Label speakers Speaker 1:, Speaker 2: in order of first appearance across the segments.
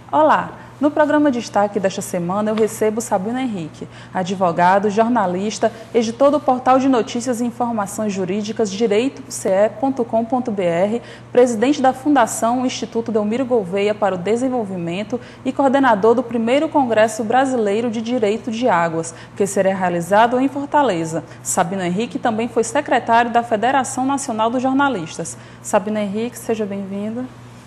Speaker 1: Olá! No programa Destaque desta semana eu recebo Sabino Henrique, advogado, jornalista, editor do portal de notícias e informações jurídicas direito.ce.com.br, presidente da Fundação Instituto Delmiro Gouveia para o Desenvolvimento e coordenador do primeiro Congresso Brasileiro de Direito de Águas, que será realizado em Fortaleza. Sabino Henrique também foi secretário da Federação Nacional dos Jornalistas. Sabino Henrique, seja bem-vindo.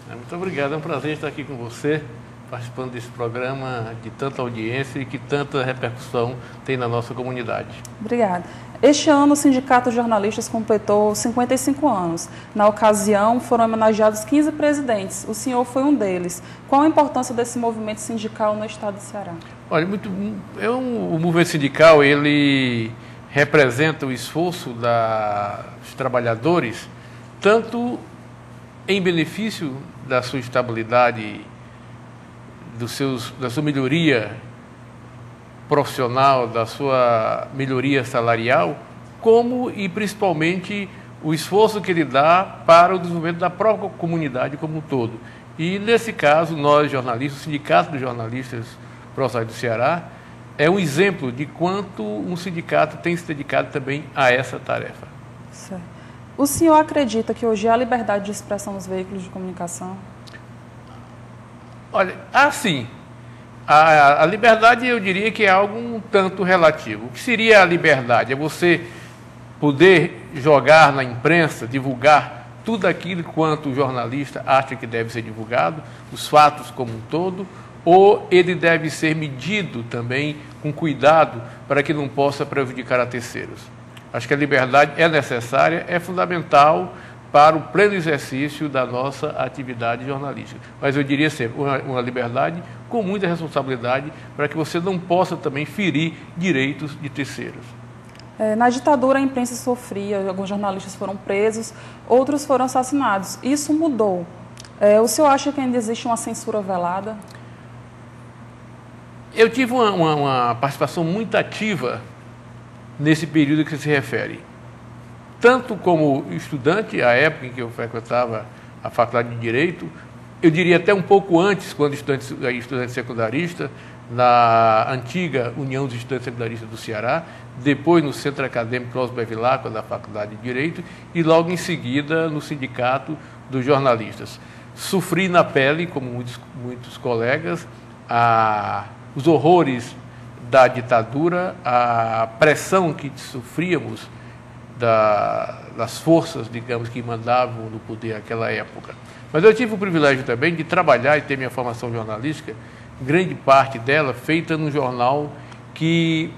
Speaker 2: Muito obrigado, é um prazer estar aqui com você, participando desse programa de tanta audiência e que tanta repercussão tem na nossa comunidade.
Speaker 1: Obrigada. Este ano o Sindicato de Jornalistas completou 55 anos. Na ocasião, foram homenageados 15 presidentes. O senhor foi um deles. Qual a importância desse movimento sindical no estado do Ceará?
Speaker 2: Olha, o movimento sindical, ele representa o esforço dos trabalhadores, tanto em benefício da sua estabilidade, da sua melhoria profissional, da sua melhoria salarial, como e principalmente o esforço que ele dá para o desenvolvimento da própria comunidade como um todo. E nesse caso, nós jornalistas, o Sindicato dos Jornalistas Profissionais do Ceará, é um exemplo de quanto um sindicato tem se dedicado também a essa tarefa.
Speaker 1: Certo. O senhor acredita que hoje há liberdade de expressão nos veículos de comunicação?
Speaker 2: Olha, assim, a liberdade eu diria que é algo um tanto relativo. O que seria a liberdade? É você poder jogar na imprensa, divulgar tudo aquilo quanto o jornalista acha que deve ser divulgado, os fatos como um todo, ou ele deve ser medido também com cuidado para que não possa prejudicar a terceiros. Acho que a liberdade é necessária, é fundamental para o pleno exercício da nossa atividade jornalística. Mas eu diria sempre, uma liberdade com muita responsabilidade para que você não possa também ferir direitos de terceiros.
Speaker 1: Na ditadura a imprensa sofria, alguns jornalistas foram presos, outros foram assassinados. Isso mudou. O senhor acha que ainda existe uma censura velada?
Speaker 2: Eu tive uma participação muito ativa nesse período que se refere. Tanto como estudante, à época em que eu frequentava a Faculdade de Direito, eu diria até um pouco antes, quando estudante secundarista, na antiga União dos Estudantes Secundaristas do Ceará, depois no Centro Acadêmico Cláudio Bevilacqua, da Faculdade de Direito, e logo em seguida no Sindicato dos Jornalistas. Sofri na pele, como muitos colegas, os horrores da ditadura, a pressão que sofríamos das forças, digamos, que mandavam no poder naquela época. Mas eu tive o privilégio também de trabalhar e ter minha formação jornalística, grande parte dela feita num jornal que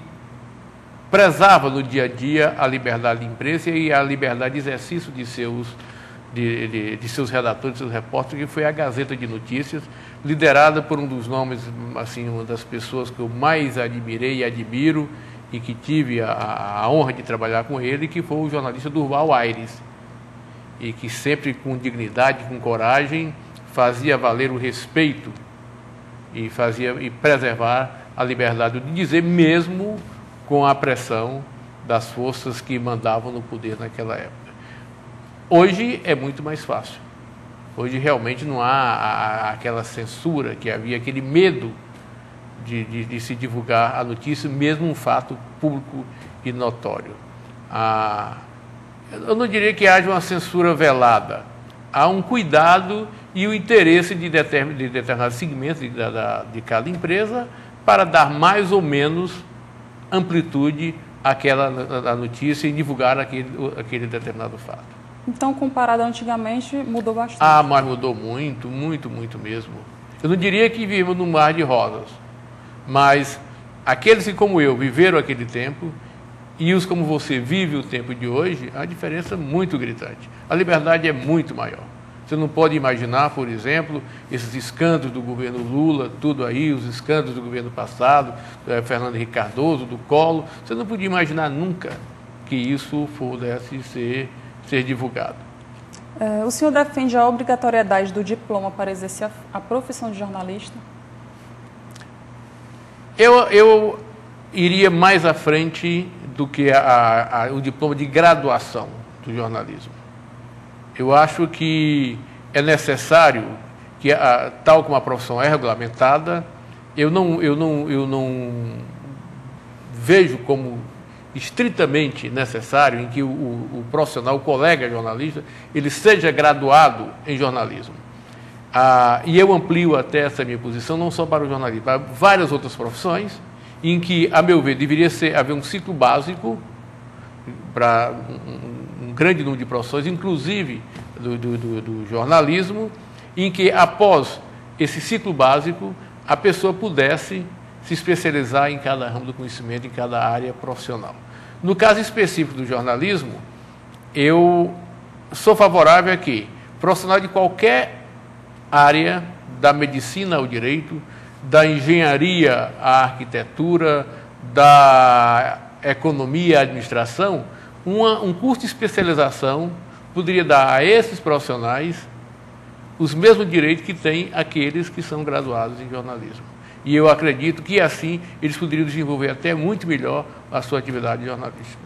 Speaker 2: prezava no dia a dia a liberdade de imprensa e a liberdade de exercício de seus redatores, de seus repórteres, que foi a Gazeta de Notícias, liderada por um dos nomes, assim, uma das pessoas que eu mais admirei e admiro, e que tive a honra de trabalhar com ele, que foi o jornalista Durval Aires, e que sempre com dignidade, com coragem, fazia valer o respeito e preservar a liberdade de dizer, mesmo com a pressão das forças que mandavam no poder naquela época. Hoje é muito mais fácil. Hoje realmente não há aquela censura que havia, aquele medo de se divulgar a notícia, mesmo um fato público e notório. Eu não diria que haja uma censura velada. Há um cuidado e o interesse de determinados segmentos de cada empresa para dar mais ou menos amplitude àquela notícia e divulgar aquele determinado fato.
Speaker 1: Então, comparado a antigamente, mudou bastante.
Speaker 2: Mas mudou muito, muito, muito mesmo. Eu não diria que vivemos num mar de rosas, mas aqueles que, como eu, viveram aquele tempo e os como você vive o tempo de hoje, a diferença é muito gritante. A liberdade é muito maior. Você não pode imaginar, por exemplo, esses escândalos do governo Lula, tudo aí, os escândalos do governo passado, do Fernando Henrique Cardoso, do Collor. Você não podia imaginar nunca que isso pudesse ser divulgado.
Speaker 1: O senhor defende a obrigatoriedade do diploma para exercer a profissão de jornalista?
Speaker 2: Eu iria mais à frente do que o diploma de graduação do jornalismo. Eu acho que é necessário que tal como a profissão é regulamentada, eu não vejo como estritamente necessário em que o profissional, o colega jornalista, ele seja graduado em jornalismo. E eu amplio até essa minha posição, não só para o jornalismo, para várias outras profissões, em que, a meu ver, deveria haver um ciclo básico para um grande número de profissões, inclusive do jornalismo, em que, após esse ciclo básico, a pessoa pudesse se especializar em cada ramo do conhecimento, em cada área profissional. No caso específico do jornalismo, eu sou favorável a que profissional de qualquer área, da medicina ao direito, da engenharia à arquitetura, da economia à administração, um curso de especialização poderia dar a esses profissionais os mesmos direitos que têm aqueles que são graduados em jornalismo. E eu acredito que, assim, eles poderiam desenvolver até muito melhor a sua atividade jornalística.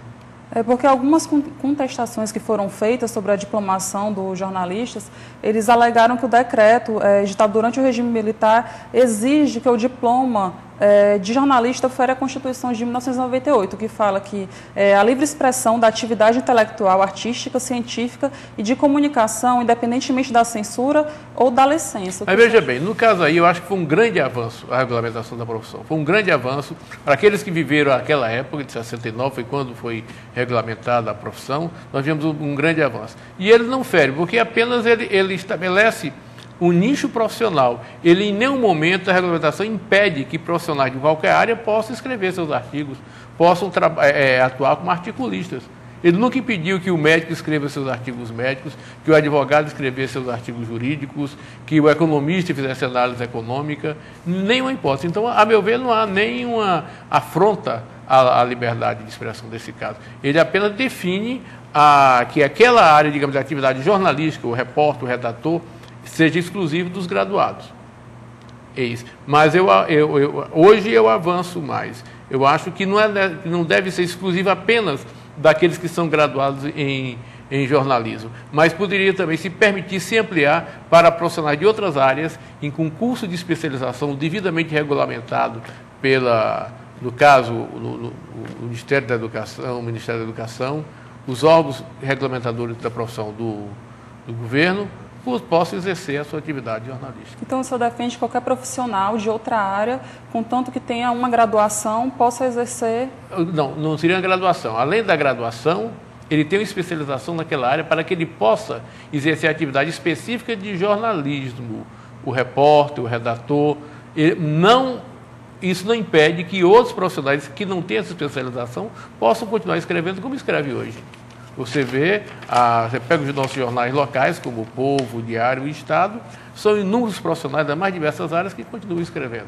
Speaker 1: É porque algumas contestações que foram feitas sobre a diplomação dos jornalistas, eles alegaram que o decreto editado durante o regime militar exige que o diploma de jornalista fere a Constituição de 1998, que fala que a livre expressão da atividade intelectual, artística, científica e de comunicação, independentemente da censura ou da licença.
Speaker 2: Mas veja bem, no caso aí, eu acho que foi um grande avanço a regulamentação da profissão. Foi um grande avanço para aqueles que viveram aquela época, de 69, foi quando foi regulamentada a profissão, nós vimos um grande avanço. E ele não fere, porque apenas ele estabelece um nicho profissional. Ele, em nenhum momento, a regulamentação impede que profissionais de qualquer área possam escrever seus artigos, possam atuar como articulistas. Ele nunca impediu que o médico escreva seus artigos médicos, que o advogado escrevesse seus artigos jurídicos, que o economista fizesse análise econômica, nenhuma hipótese. Então, a meu ver, não há nenhuma afronta à liberdade de expressão desse caso. Ele apenas define que aquela área, digamos, de atividade jornalística, o repórter, o redator, seja exclusivo dos graduados. É isso. Mas hoje eu avanço mais. Eu acho que não deve ser exclusivo apenas daqueles que são graduados em jornalismo, mas poderia também se permitir se ampliar para profissionais de outras áreas em concurso de especialização devidamente regulamentado no caso, o Ministério da Educação, os órgãos regulamentadores da profissão do governo, possam exercer a sua atividade jornalística.
Speaker 1: Então, o senhor defende que qualquer profissional de outra área, contanto que tenha uma graduação, possa exercer?
Speaker 2: Não seria uma graduação. Além da graduação, ele tem uma especialização naquela área para que ele possa exercer a atividade específica de jornalismo. O repórter, o redator. Isso não impede que outros profissionais que não têm essa especialização possam continuar escrevendo como escreve hoje. Você pega os nossos jornais locais, como o Povo, o Diário, o Estado, são inúmeros profissionais das mais diversas áreas que continuam escrevendo.